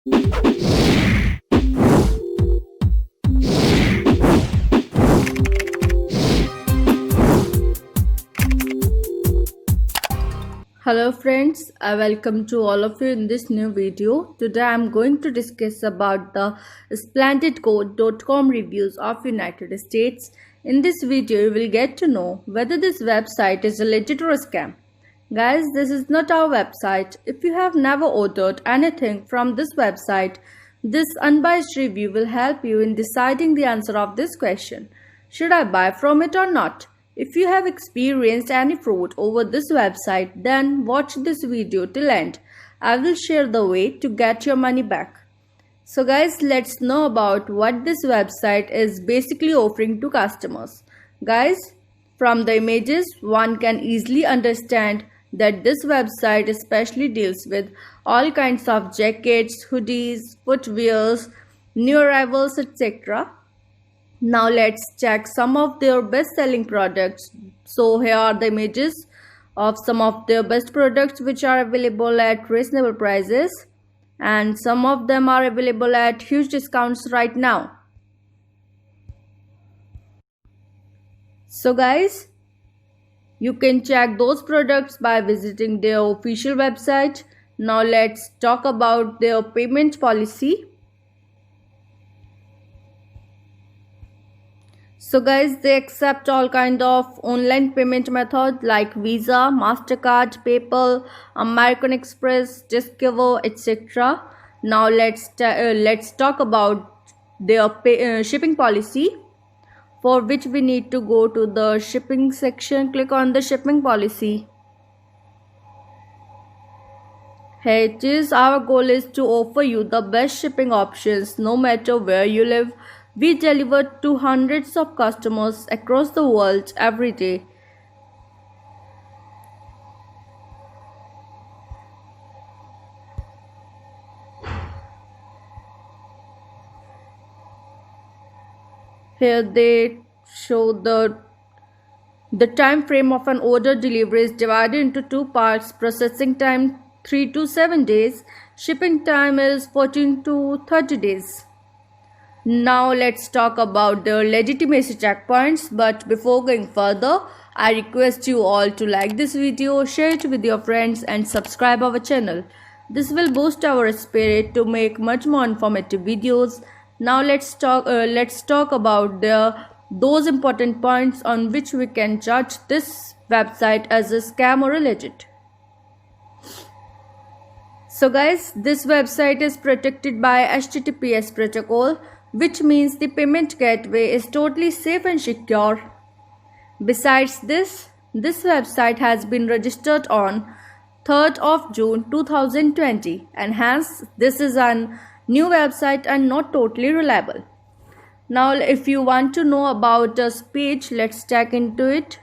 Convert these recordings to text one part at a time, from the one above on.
Hello friends, I welcome to all of you in this new video. Today I am going to discuss about the splendidcode.com reviews of United States. In this video you will get to know whether this website is a legit or a scam. Guys, this is not our website. If you have never ordered anything from this website, this unbiased review will help you in deciding the answer of this question. Should I buy from it or not? If you have experienced any fraud over this website, then watch this video till end. I will share the way to get your money back. So guys, let's know about what this website is basically offering to customers. Guys, from the images, one can easily understand that this website especially deals with all kinds of jackets, hoodies, footwears, new arrivals, etc. Now let's check some of their best selling products. So here are the images of some of their best products which are available at reasonable prices, and some of them are available at huge discounts right now. So guys, you can check those products by visiting their official website. Now let's talk about their payment policy. So guys, they accept all kind of online payment method like Visa, MasterCard, PayPal, American Express, Discover, etc. Now let's talk about their shipping policy, for which we need to go to the shipping section. Click on the shipping policy. Here it is. Our goal is to offer you the best shipping options no matter where you live. We deliver to hundreds of customers across the world every day. Here they show the time frame of an order delivery is divided into two parts. Processing time 3 to 7 days. Shipping time is 14 to 30 days. Now let's talk about the legitimacy checkpoints, but before going further, I request you all to like this video, share it with your friends and subscribe our channel. This will boost our spirit to make much more informative videos. Now let's talk about those important points on which we can judge this website as a scam or a legit. So guys, this website is protected by HTTPS protocol, which means the payment gateway is totally safe and secure. Besides this website has been registered on 3rd of June 2020, and hence this is a new website and not totally reliable. Now if you want to know about this page, let's check into it.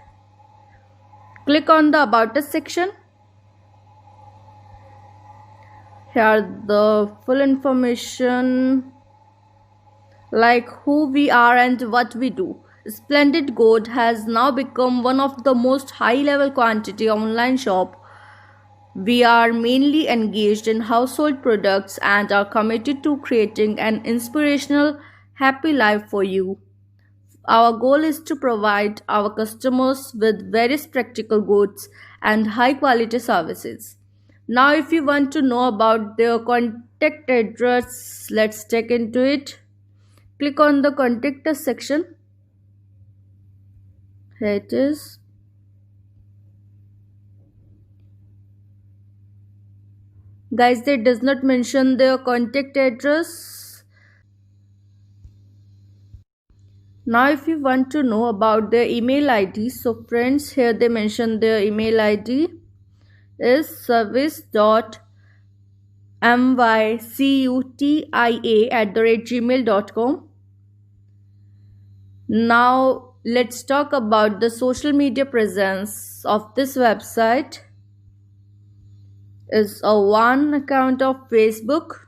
Click on the About Us section. Here the full information like who we are and what we do. Splendid Gold has now become one of the most high-level quantity online shop. We are mainly engaged in household products and are committed to creating an inspirational, happy life for you. Our goal is to provide our customers with various practical goods and high-quality services. Now if you want to know about their contact address, let's check into it. Click on the Contact Us section. Here it is. Guys, they does not mention their contact address. Now if you want to know about their email ID, so friends, here they mention their email ID is service.mycutia@gmail.com. Now let's talk about the social media presence of this website. Is a one account of Facebook.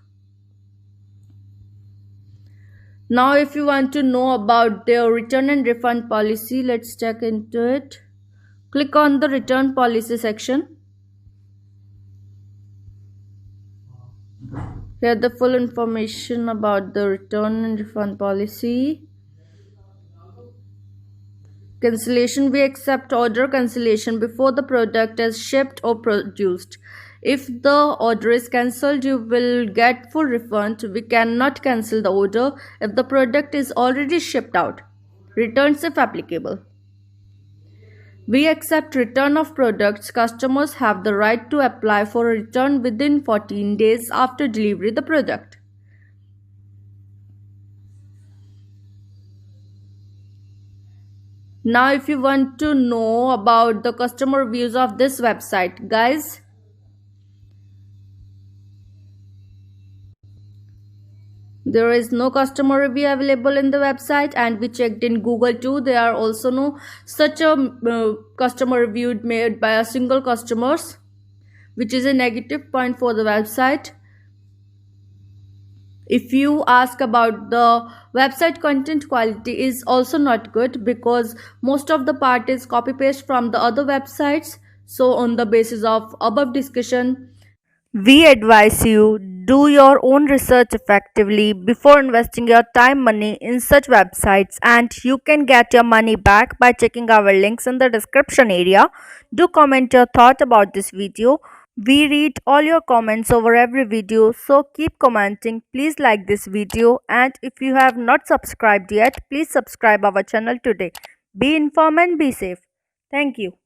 Now if you want to know about their return and refund policy, let's check into it. Click on the return policy section. Here the full information about the return and refund policy. Cancellation: we accept order cancellation before the product is shipped or produced. If the order is cancelled, you will get full refund. We cannot cancel the order if the product is already shipped out. Returns if applicable. We accept return of products. Customers have the right to apply for a return within 14 days after delivery of the product. Now, if you want to know about the customer reviews of this website, guys, there is no customer review available in the website, and we checked in Google too. There are also no such a customer review made by a single customers, which is a negative point for the website. If you ask about the website, content quality is also not good because most of the part is copy paste from the other websites. So on the basis of above discussion, we advise you do your own research effectively before investing your time money in such websites, and you can get your money back by checking our links in the description area. Do comment your thought about this video. We read all your comments over every video, so keep commenting. Please like this video, and if you have not subscribed yet, please subscribe our channel today. Be informed and be safe. Thank you.